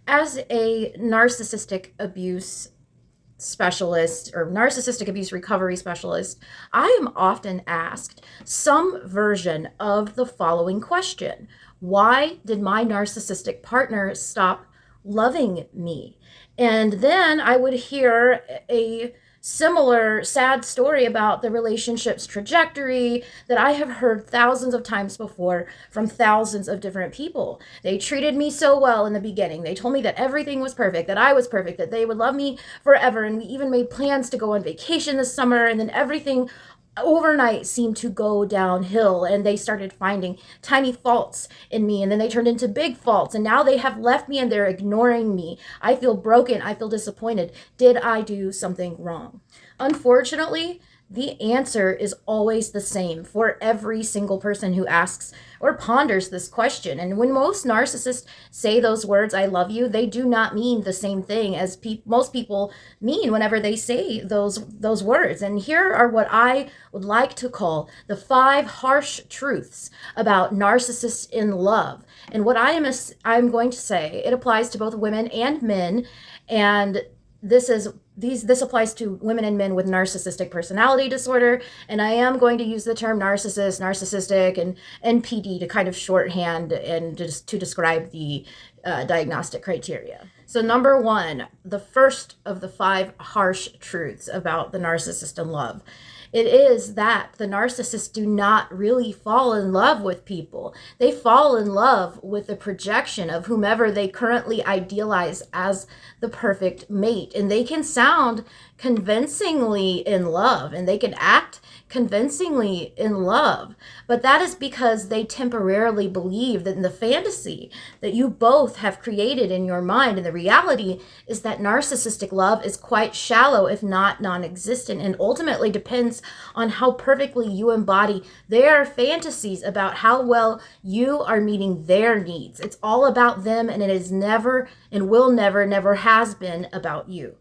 As a narcissistic abuse specialist or narcissistic abuse recovery specialist, I am often asked some version of the following question: why did my narcissistic partner stop loving me? And then I would hear a similar sad story about the relationship's trajectory that I have heard thousands of times before from thousands of different people. They treated me so well in the beginning. They told me that everything was perfect, that I was perfect, that they would love me forever. And we even made plans to go on vacation this summer. And then everything overnight seemed to go downhill, and they started finding tiny faults in me, and then they turned into big faults, and now they have left me and they're ignoring me. I feel broken. I feel disappointed. Did I do something wrong? Unfortunately, the answer is always the same for every single person who asks or ponders this question. And when most narcissists say those words, I love you, they do not mean the same thing as most people mean whenever they say those words. And here are what I would like to call the 5 harsh truths about narcissists in love. And what I'm going to say, it applies to both women and men. And this applies to women and men with narcissistic personality disorder, and I am going to use the term narcissist, narcissistic, and NPD to kind of shorthand and just to describe the diagnostic criteria. So number 1, the first of the 5 harsh truths about the narcissist in love. It is that the narcissists do not really fall in love with people. They fall in love with the projection of whomever they currently idealize as the perfect mate. And they can sound convincingly in love, and they can act convincingly in love, but that is because they temporarily believe that in the fantasy that you both have created in your mind, and the reality is that narcissistic love is quite shallow, if not non-existent, and ultimately depends on how perfectly you embody their fantasies about how well you are meeting their needs. It's all about them, and it is never and will never has been about you.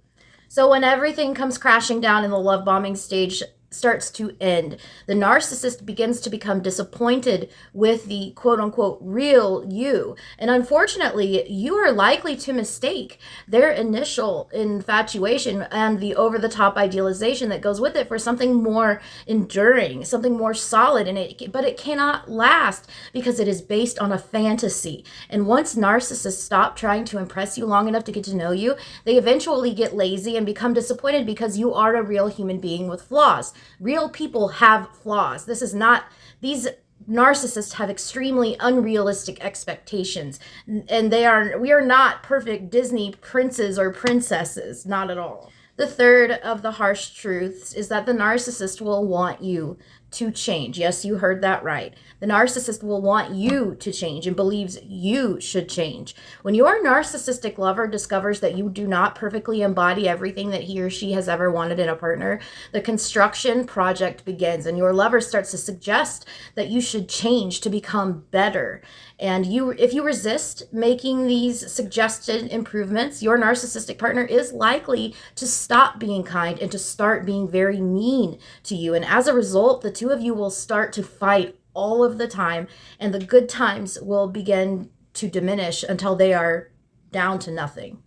So when everything comes crashing down in the love bombing stage starts to end, the narcissist begins to become disappointed with the quote unquote real you. And unfortunately, you are likely to mistake their initial infatuation and the over the top idealization that goes with it for something more enduring, something more solid but it cannot last because it is based on a fantasy. And once narcissists stop trying to impress you long enough to get to know you, they eventually get lazy and become disappointed because you are a real human being with flaws. Real people have flaws. These narcissists have extremely unrealistic expectations, and we are not perfect Disney princes or princesses, not at all. The third of the harsh truths is that the narcissist will want you to change. Yes, you heard that right. The narcissist will want you to change and believes you should change. When your narcissistic lover discovers that you do not perfectly embody everything that he or she has ever wanted in a partner, the construction project begins, and your lover starts to suggest that you should change to become better. And if you resist making these suggested improvements, your narcissistic partner is likely to stop being kind and to start being very mean to you. And as a result, the two of you will start to fight all of the time, and the good times will begin to diminish until they are down to nothing.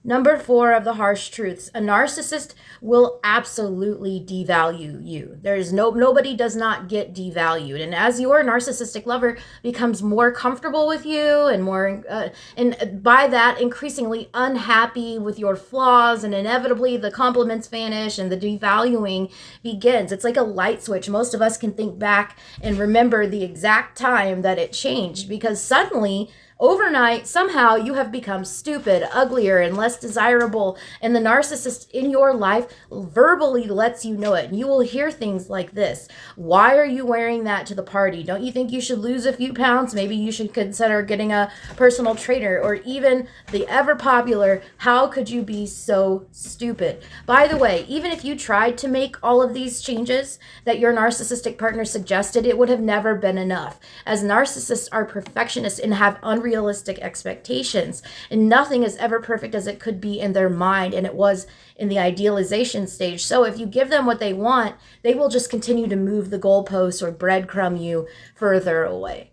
Number 4 of the harsh truths: a narcissist will absolutely devalue you. Nobody does not get devalued. And as your narcissistic lover becomes more comfortable with you and and by that increasingly unhappy with your flaws, and inevitably the compliments vanish and the devaluing begins. It's like a light switch. Most of us can think back and remember the exact time that it changed, because suddenly, overnight, somehow you have become stupid, uglier, and less desirable, and the narcissist in your life verbally lets you know it. And you will hear things like this: why are you wearing that to the party? Don't you think you should lose a few pounds? Maybe you should consider getting a personal trainer. Or even the ever popular, how could you be so stupid? By the way, even if you tried to make all of these changes that your narcissistic partner suggested, it would have never been enough, as narcissists are perfectionists and have unrealistic expectations, and nothing is ever perfect as it could be in their mind, and it was in the idealization stage. So if you give them what they want, they will just continue to move the goalposts or breadcrumb you further away.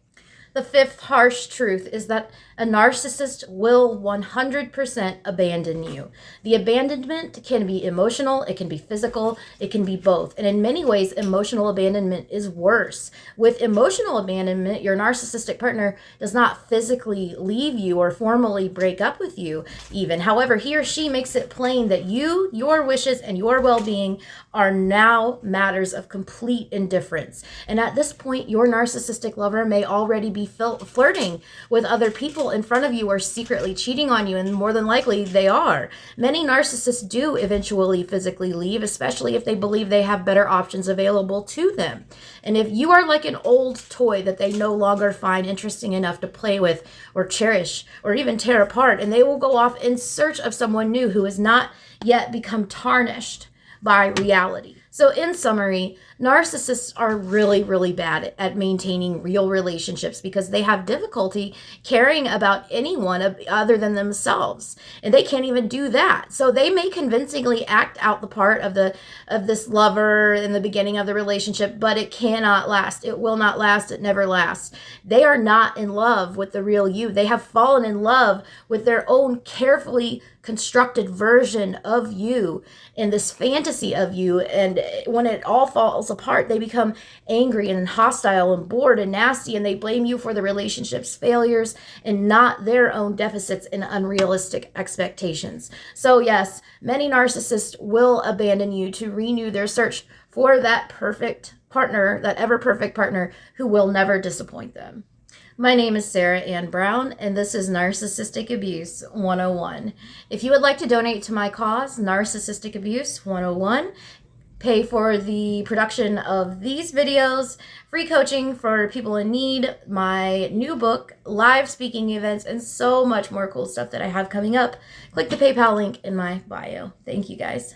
The fifth harsh truth is that a narcissist will 100% abandon you. The abandonment can be emotional, it can be physical, it can be both. And in many ways, emotional abandonment is worse. With emotional abandonment, your narcissistic partner does not physically leave you or formally break up with you even. However, he or she makes it plain that you, your wishes, and your well-being are now matters of complete indifference. And at this point, your narcissistic lover may already be flirting with other people in front of you or secretly cheating on you, and more than likely they are. Many narcissists do eventually physically leave, especially if they believe they have better options available to them. And if you are like an old toy that they no longer find interesting enough to play with or cherish or even tear apart, and they will go off in search of someone new who has not yet become tarnished by reality. So in summary, narcissists are really, really bad at maintaining real relationships because they have difficulty caring about anyone other than themselves. And they can't even do that. So they may convincingly act out the part of this lover in the beginning of the relationship, but it cannot last. It will not last. It never lasts. They are not in love with the real you. They have fallen in love with their own carefully constructed version of you and this fantasy of you. And when it all falls apart, they become angry and hostile and bored and nasty, and they blame you for the relationship's failures and not their own deficits and unrealistic expectations. So yes, many narcissists will abandon you to renew their search for that perfect partner, that ever perfect partner who will never disappoint them. My name is Sara Ann Brown, and this is Narcissistic Abuse 101. If you would like to donate to my cause, Narcissistic Abuse 101, pay for the production of these videos, free coaching for people in need, my new book, live speaking events, and so much more cool stuff that I have coming up, click the PayPal link in my bio. Thank you guys.